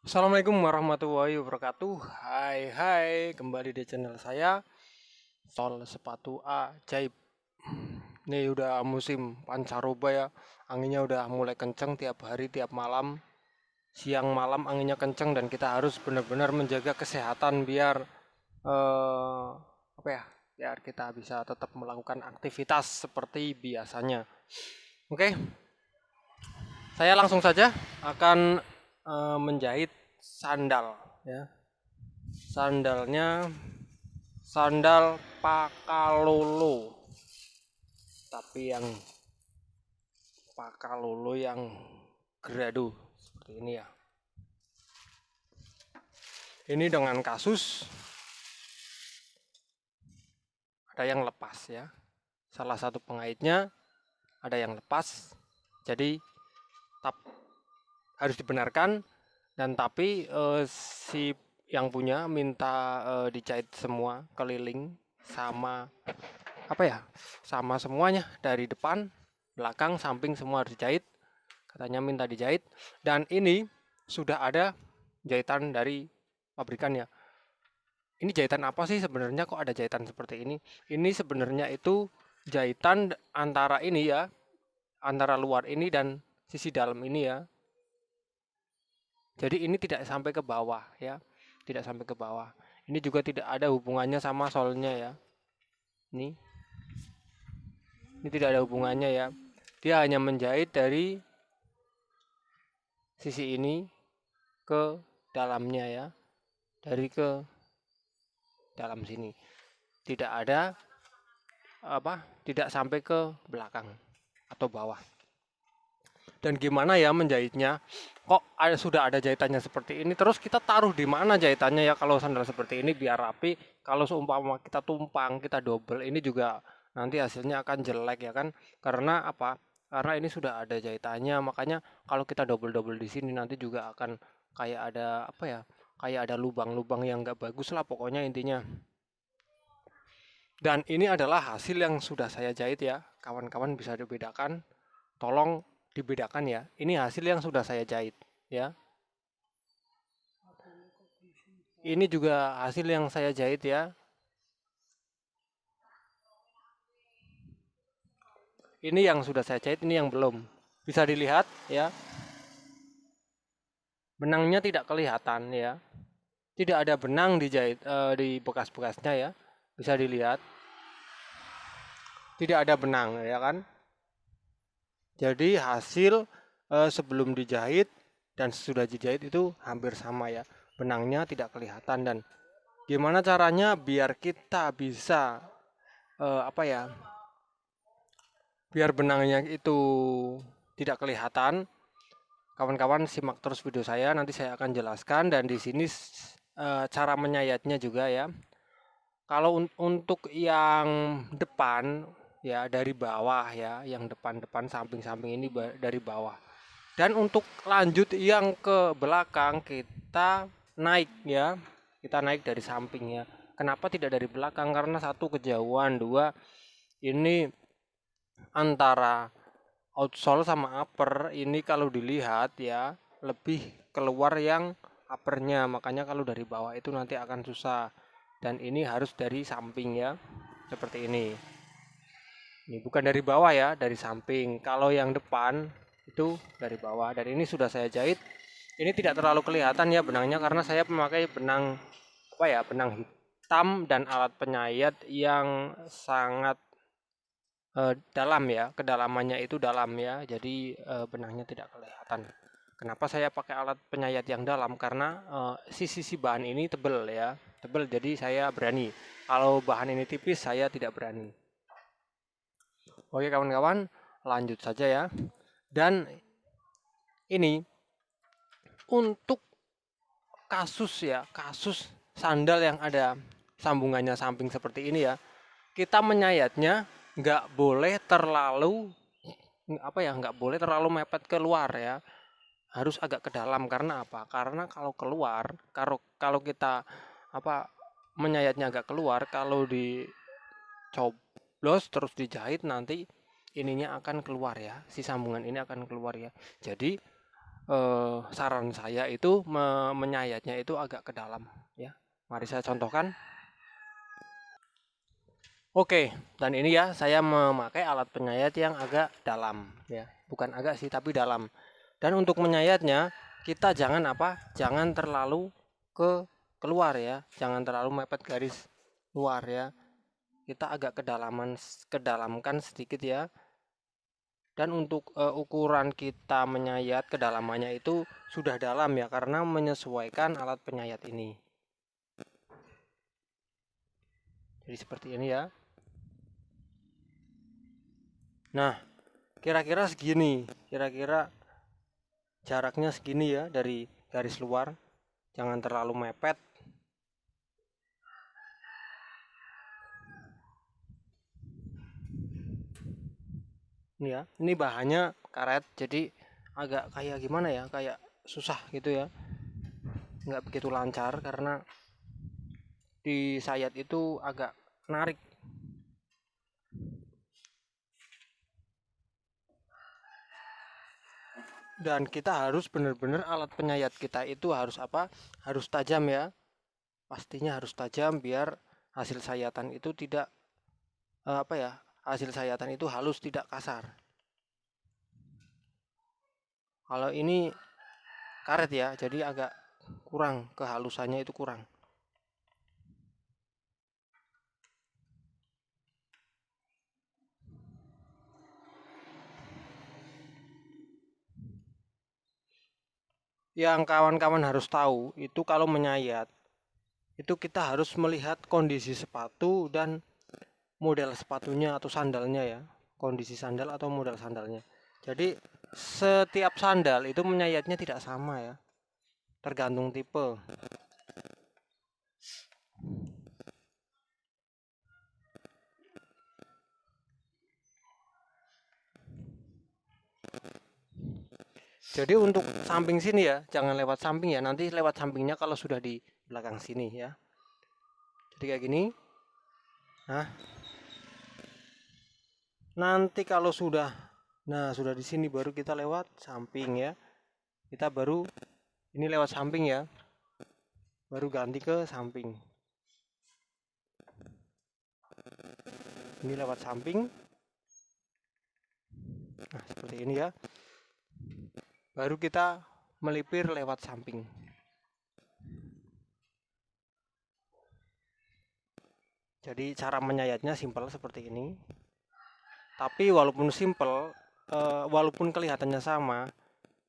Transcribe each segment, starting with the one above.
Assalamualaikum warahmatullahi wabarakatuh. Hai, kembali di channel saya, Sol Sepatu Ajaib. Ini udah musim pancaroba ya, anginnya udah mulai kenceng tiap hari, tiap malam, siang malam anginnya kenceng dan kita harus benar-benar menjaga kesehatan biar eh, apa ya, biar kita bisa tetap melakukan aktivitas seperti biasanya. Oke, saya langsung saja akan menjahit sandal ya. Sandalnya sandal Pakalolo, tapi yang Pakalolo yang grado seperti ini ya. Ini dengan kasus ada yang lepas ya. Salah satu pengaitnya ada yang lepas. Jadi tap, harus dibenarkan dan tapi si yang punya minta dijahit semua keliling sama apa ya? Sama semuanya dari depan, belakang, samping semua harus dijahit. Katanya minta dijahit dan ini sudah ada jahitan dari pabrikannya. Ini jahitan apa sih sebenarnya, kok ada jahitan seperti ini? Ini sebenarnya itu jahitan antara ini ya, antara luar ini dan sisi dalam ini ya. Jadi ini tidak sampai ke bawah ya, tidak sampai ke bawah. Ini juga tidak ada hubungannya sama solnya ya. Ini, ini tidak ada hubungannya ya. Dia hanya menjahit dari sisi ini ke dalamnya ya, dari ke dalam sini. Tidak ada apa? Tidak sampai ke belakang atau bawah. Dan gimana ya menjahitnya? Kok sudah ada jahitannya seperti ini? Terus kita taruh di mana jahitannya ya kalau sandal seperti ini biar rapi? Kalau seumpama kita tumpang, kita double, ini juga nanti hasilnya akan jelek ya kan? Karena apa? Karena ini sudah ada jahitannya, makanya kalau kita double-double di sini nanti juga akan kayak ada apa ya? Kayak ada lubang-lubang yang nggak bagus lah pokoknya intinya. Dan ini adalah hasil yang sudah saya jahit ya. Kawan-kawan bisa dibedakan. Tolong dibedakan ya. Ini hasil yang sudah saya jahit ya. Ini juga hasil yang saya jahit ya. Ini yang sudah saya jahit, ini yang belum. Bisa dilihat ya. Benangnya tidak kelihatan ya. Tidak ada benang dijahit di bekas-bekasnya ya. Bisa dilihat. Tidak ada benang ya kan. Jadi hasil sebelum dijahit dan sudah dijahit itu hampir sama ya. Benangnya tidak kelihatan dan gimana caranya biar kita bisa apa ya? Biar benangnya itu tidak kelihatan. Kawan-kawan simak terus video saya, nanti saya akan jelaskan dan di sini cara menyayatnya juga ya. Kalau untuk yang depan ya dari bawah ya, yang depan-depan samping-samping ini dari bawah. Dan untuk lanjut yang ke belakang kita naik ya. Kita naik dari samping ya. Kenapa tidak dari belakang? Karena satu kejauhan, dua ini antara outsole sama upper ini kalau dilihat ya lebih keluar yang uppernya. Makanya kalau dari bawah itu nanti akan susah. Dan ini harus dari samping ya. Seperti ini. Ini bukan dari bawah ya, dari samping. Kalau yang depan itu dari bawah dan ini sudah saya jahit. Ini tidak terlalu kelihatan ya benangnya karena saya memakai benang apa ya, benang hitam dan alat penyayat yang sangat dalam ya, kedalamannya itu dalam ya. Jadi benangnya tidak kelihatan. Kenapa saya pakai alat penyayat yang dalam? Karena sisi bahan ini tebal ya, tebal jadi saya berani. Kalau bahan ini tipis saya tidak berani. Oke kawan-kawan, lanjut saja ya. Dan ini untuk kasus ya, kasus sandal yang ada sambungannya samping seperti ini ya, kita menyayatnya nggak boleh terlalu apa ya, nggak boleh terlalu mepet keluar ya, harus agak ke dalam. Karena apa? Karena kalau keluar, kalau kita apa menyayatnya agak keluar, kalau dicoblos terus dijahit nanti ininya akan keluar ya, si sambungan ini akan keluar ya. Jadi saran saya itu menyayatnya itu agak ke dalam ya. Mari saya contohkan. Oke, dan ini ya saya memakai alat penyayat yang agak dalam ya. Bukan agak sih, tapi dalam. Dan untuk menyayatnya kita jangan apa? Jangan terlalu keluar ya. Jangan terlalu mepet garis luar ya. Kita agak kedalamkan sedikit ya. Dan untuk ukuran kita menyayat kedalamannya itu sudah dalam ya, karena menyesuaikan alat penyayat ini. Jadi seperti ini ya. Nah, kira-kira segini, kira-kira jaraknya segini ya dari garis luar. Jangan terlalu mepet. Ini ya, ini bahannya karet, jadi agak kayak gimana ya, kayak susah gitu ya, nggak begitu lancar karena di sayat itu agak menarik. Dan kita harus benar-benar alat penyayat kita itu harus apa? Harus tajam ya, pastinya harus tajam biar hasil sayatan itu tidak apa ya, hasil sayatan itu halus, tidak kasar. Kalau ini karet ya, jadi agak kurang, kehalusannya itu kurang. Yang kawan-kawan harus tahu itu kalau menyayat itu kita harus melihat kondisi sepatu dan model sepatunya atau sandalnya ya, kondisi sandal atau model sandalnya. Jadi setiap sandal itu menyayatnya tidak sama ya, tergantung tipe. Jadi untuk samping sini ya, jangan lewat samping ya, nanti lewat sampingnya kalau sudah di belakang sini ya. Jadi kayak gini. Nah, nanti kalau sudah, nah sudah di sini baru kita lewat samping ya. Kita baru ini lewat samping ya, baru ganti ke samping. Ini lewat samping. Nah, seperti ini ya. Baru kita melipir lewat samping. Jadi cara menyayatnya simpel seperti ini. Tapi walaupun simpel, walaupun kelihatannya sama,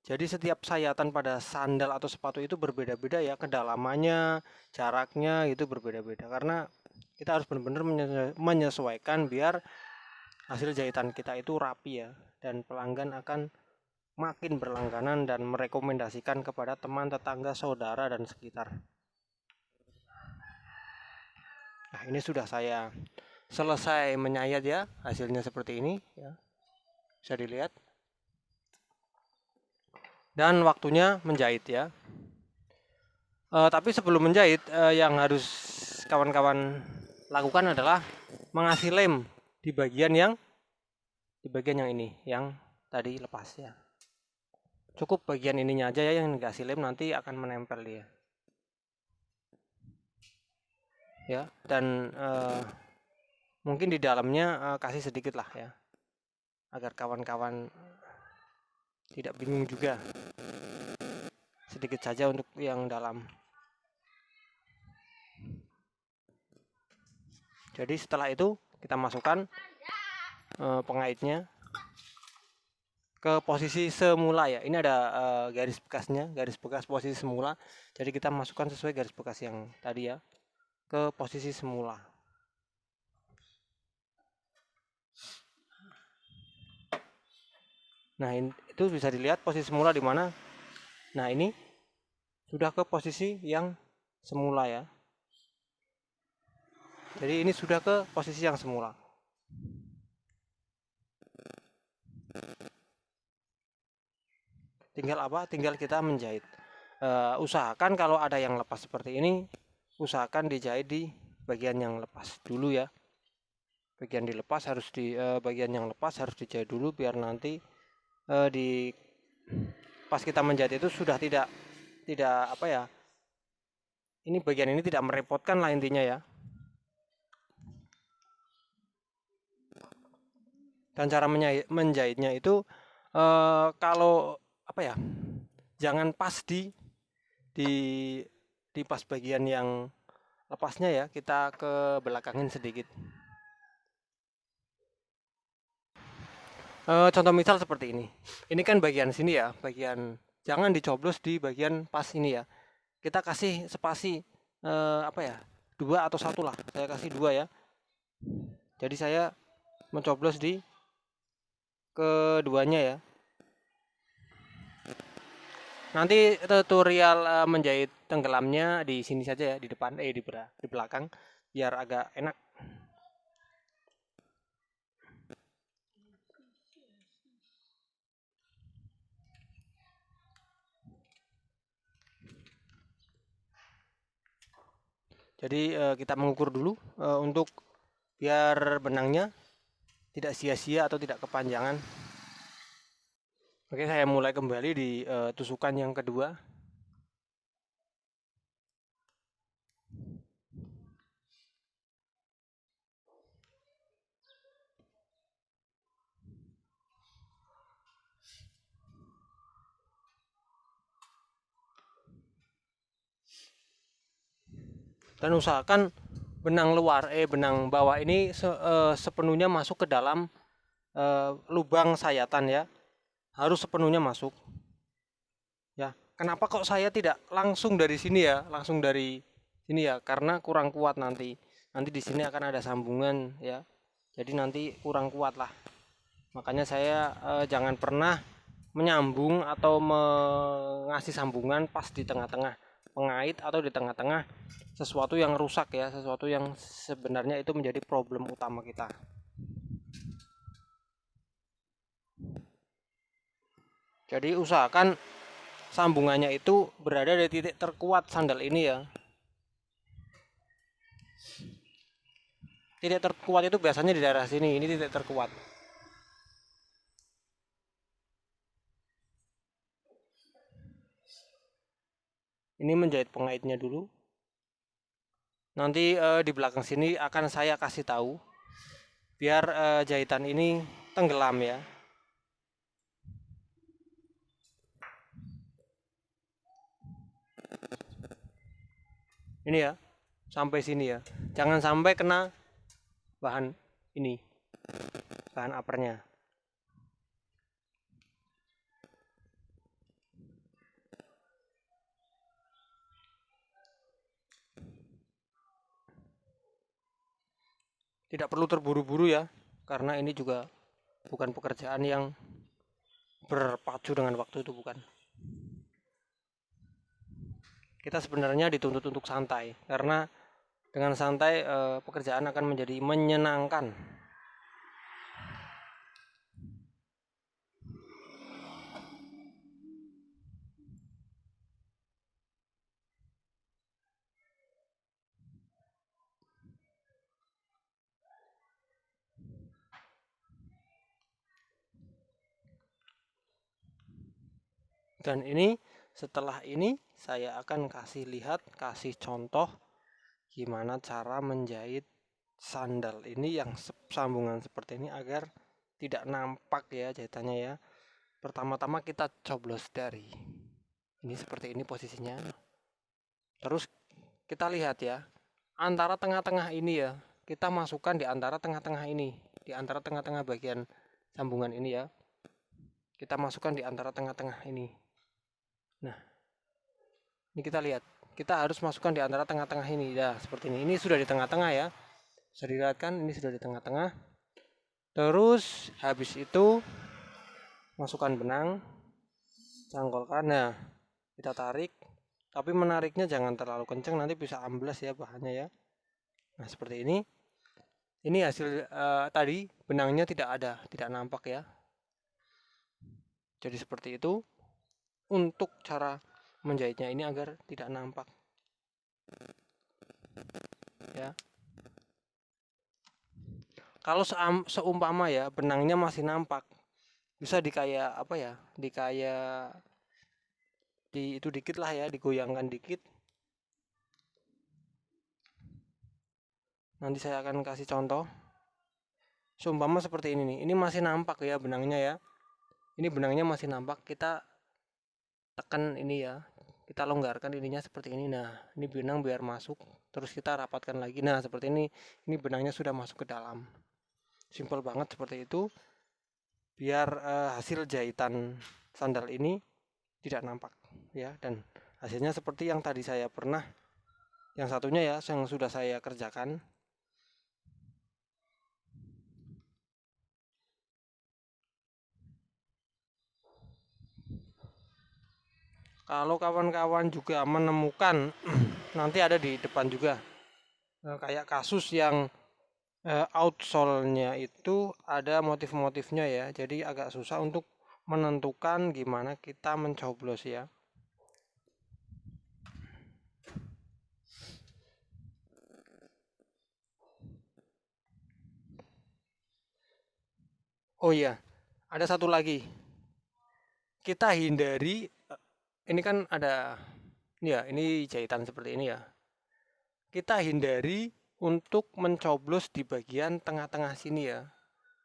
jadi setiap sayatan pada sandal atau sepatu itu berbeda-beda ya, kedalamannya, jaraknya itu berbeda-beda. Karena kita harus benar-benar menyesuaikan biar hasil jahitan kita itu rapi ya, dan pelanggan akan makin berlangganan dan merekomendasikan kepada teman, tetangga, saudara, dan sekitar. Nah, ini sudah saya selesai menyayat ya, hasilnya seperti ini ya. Bisa dilihat. Dan waktunya menjahit ya. Tapi sebelum menjahit, yang harus kawan-kawan lakukan adalah mengasih lem di bagian yang ini, yang tadi lepas ya. Cukup bagian ininya aja ya yang dikasih lem, nanti akan menempel dia. Ya, dan mungkin di dalamnya kasih sedikit lah ya, agar kawan-kawan tidak bingung juga. Sedikit saja untuk yang dalam. Jadi setelah itu kita masukkan pengaitnya ke posisi semula ya. Ini ada garis bekasnya, garis bekas posisi semula. Jadi kita masukkan sesuai garis bekas yang tadi ya, ke posisi semula. Nah, itu bisa dilihat posisi semula di mana. Nah, ini sudah ke posisi yang semula ya. Jadi ini sudah ke posisi yang semula. Tinggal apa? Tinggal kita menjahit. Usahakan kalau ada yang lepas seperti ini, usahakan dijahit di bagian yang lepas dulu ya. Bagian yang lepas harus dijahit dulu biar nanti di pas kita menjahit itu sudah tidak apa ya, ini bagian ini tidak merepotkan lah intinya ya. Dan cara menjahitnya itu kalau apa ya, jangan pas di di pas bagian yang lepasnya ya, kita ke belakangin sedikit. Contoh misal seperti ini. Ini kan bagian sini ya, bagian jangan dicoblos di bagian pas ini ya. Kita kasih spasi apa ya, 2 atau 1 lah. Saya kasih 2 ya. Jadi saya mencoblos di keduanya ya. Nanti tutorial menjahit tenggelamnya di sini saja ya, di depan di belakang biar agak enak. Jadi kita mengukur dulu untuk biar benangnya tidak sia-sia atau tidak kepanjangan. Oke, saya mulai kembali di tusukan yang kedua. Dan usahakan benang bawah ini sepenuhnya masuk ke dalam lubang sayatan ya. Harus sepenuhnya masuk. Ya, kenapa kok saya tidak langsung dari sini ya? Langsung dari sini ya, karena kurang kuat nanti. Nanti di sini akan ada sambungan ya. Jadi nanti kurang kuat lah. Makanya saya jangan pernah menyambung atau mengasih sambungan pas di tengah-tengah pengait atau di tengah-tengah sesuatu yang rusak ya, sesuatu yang sebenarnya itu menjadi problem utama kita. Jadi usahakan sambungannya itu berada di titik terkuat sandal ini ya. Titik terkuat itu biasanya di daerah sini, ini titik terkuat. Ini menjahit pengaitnya dulu. Nanti di belakang sini akan saya kasih tahu biar jahitan ini tenggelam ya. Ini ya, sampai sini ya. Jangan sampai kena bahan ini, bahan uppernya. Tidak perlu terburu-buru ya, karena ini juga bukan pekerjaan yang berpacu dengan waktu, itu bukan. Kita sebenarnya dituntut untuk santai, karena dengan santai pekerjaan akan menjadi menyenangkan. Dan ini setelah ini saya akan kasih lihat, kasih contoh gimana cara menjahit sandal ini yang sambungan seperti ini agar tidak nampak ya jahitannya ya. Pertama-tama kita coblos dari ini seperti ini posisinya. Terus kita lihat ya, antara tengah-tengah ini ya, kita masukkan di antara tengah-tengah ini, di antara tengah-tengah bagian sambungan ini ya. Kita masukkan di antara tengah-tengah ini. Nah, ini kita lihat, kita harus masukkan di antara tengah-tengah ini ya, seperti ini. Ini sudah di tengah-tengah ya. Bisa dilihat kan, ini sudah di tengah-tengah. Terus habis itu masukkan benang, cangkolkan. Nah, kita tarik, tapi menariknya jangan terlalu kencang, nanti bisa amblas ya bahannya ya. Nah, seperti ini. Ini hasil tadi benangnya tidak ada, tidak nampak ya. Jadi seperti itu untuk cara menjahitnya ini agar tidak nampak. Ya. Kalau seumpama ya benangnya masih nampak, bisa dikaya apa ya? Dikaya itu dikit lah ya, digoyangkan dikit. Nanti saya akan kasih contoh. Seumpama seperti ini nih, ini masih nampak ya benangnya ya. Ini benangnya masih nampak, kita tekan ini ya, kita longgarkan ininya seperti ini. Nah, ini benang biar masuk, terus kita rapatkan lagi. Nah, seperti ini benangnya sudah masuk ke dalam. Simpel banget seperti itu, biar hasil jahitan sandal ini tidak nampak ya. Dan hasilnya seperti yang tadi saya pernah, yang satunya ya, yang sudah saya kerjakan. Kalau kawan-kawan juga menemukan nanti ada di depan juga kayak kasus yang outsole-nya itu ada motif-motifnya ya, jadi agak susah untuk menentukan gimana kita mencoblos ya. Oh iya, ada satu lagi, kita hindari ini kan ada ya, ini jahitan seperti ini ya, kita hindari untuk mencoblos di bagian tengah-tengah sini ya.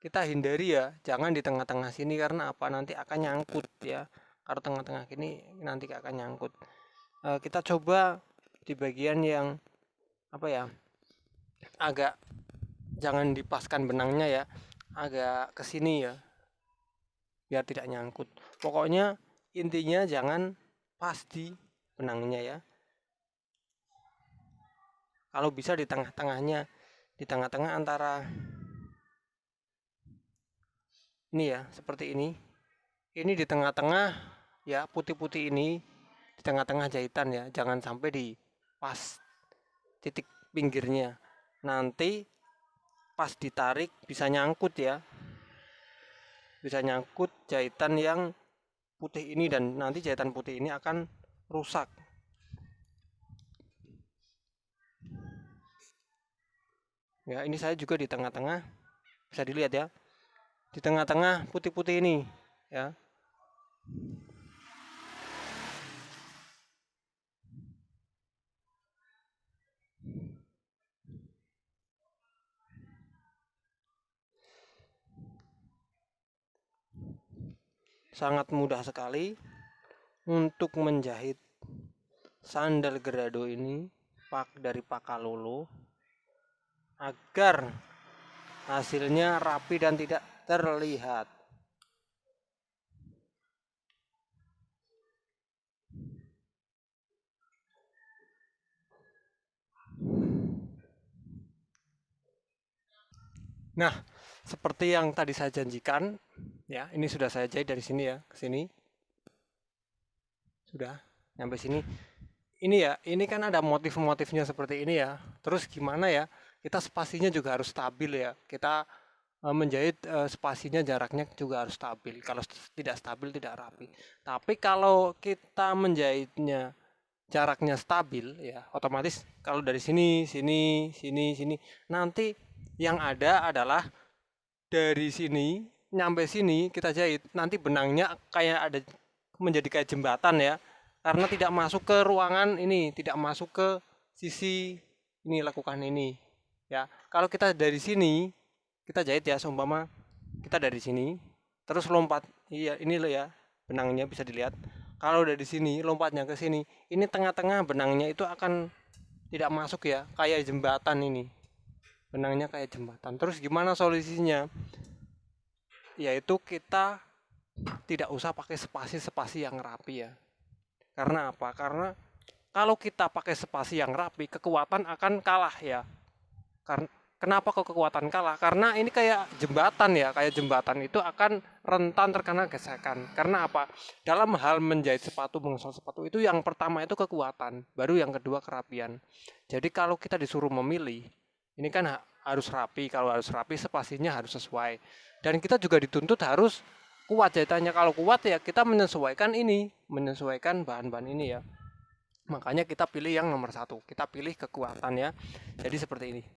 Kita hindari ya, jangan di tengah-tengah sini, karena apa, nanti akan nyangkut ya. Kalau tengah-tengah ini nanti akan nyangkut. Kita coba di bagian yang apa ya, agak, jangan dipaskan benangnya ya, agak ke sini ya, biar tidak nyangkut. Pokoknya intinya jangan pas di benangnya ya. Kalau bisa di tengah-tengahnya, di tengah-tengah antara ini ya, seperti ini. Ini di tengah-tengah ya, putih-putih ini di tengah-tengah jahitan ya, jangan sampai di pas titik pinggirnya. Nanti pas ditarik bisa nyangkut ya, bisa nyangkut jahitan yang putih ini, dan nanti jahitan putih ini akan rusak. Ya, ini saya juga di tengah-tengah, bisa dilihat ya, di tengah-tengah putih-putih ini ya. Sangat mudah sekali untuk menjahit sandal Grado ini dari Pakalolo agar hasilnya rapi dan tidak terlihat. Nah, seperti yang tadi saya janjikan ya, ini sudah saya jahit dari sini ya ke sini. Sudah sampai sini. Ini ya, ini kan ada motif-motifnya seperti ini ya. Terus gimana ya? Kita spasinya juga harus stabil ya. Kita menjahit spasinya, jaraknya juga harus stabil. Kalau tidak stabil tidak rapi. Tapi kalau kita menjahitnya jaraknya stabil ya, otomatis kalau dari sini, sini, sini, sini, nanti yang ada adalah dari sini nyampe sini kita jahit, nanti benangnya kayak ada, menjadi kayak jembatan ya, karena tidak masuk ke ruangan ini, tidak masuk ke sisi ini, lakukan ini ya. Kalau kita dari sini kita jahit ya, seumpama kita dari sini terus lompat, iya ini loh ya, benangnya bisa dilihat. Kalau dari sini lompatnya ke sini, ini tengah-tengah benangnya itu akan tidak masuk ya, kayak jembatan ini, benangnya kayak jembatan. Terus gimana solusinya? Yaitu kita tidak usah pakai spasi-spasi yang rapi ya. Karena apa? Karena kalau kita pakai spasi yang rapi, kekuatan akan kalah ya. Karena kenapa kok kekuatan kalah? Karena ini kayak jembatan ya, kayak jembatan itu akan rentan terkena gesekan. Karena apa? Dalam hal menjahit sepatu, mengesol sepatu itu yang pertama itu kekuatan, baru yang kedua kerapian. Jadi kalau kita disuruh memilih, ini kan harus rapi. Kalau harus rapi, spasinya harus sesuai. Dan kita juga dituntut harus kuat jahitannya. Kalau kuat ya kita menyesuaikan ini, menyesuaikan bahan-bahan ini ya. Makanya kita pilih yang nomor 1, kita pilih kekuatan ya. Jadi seperti ini.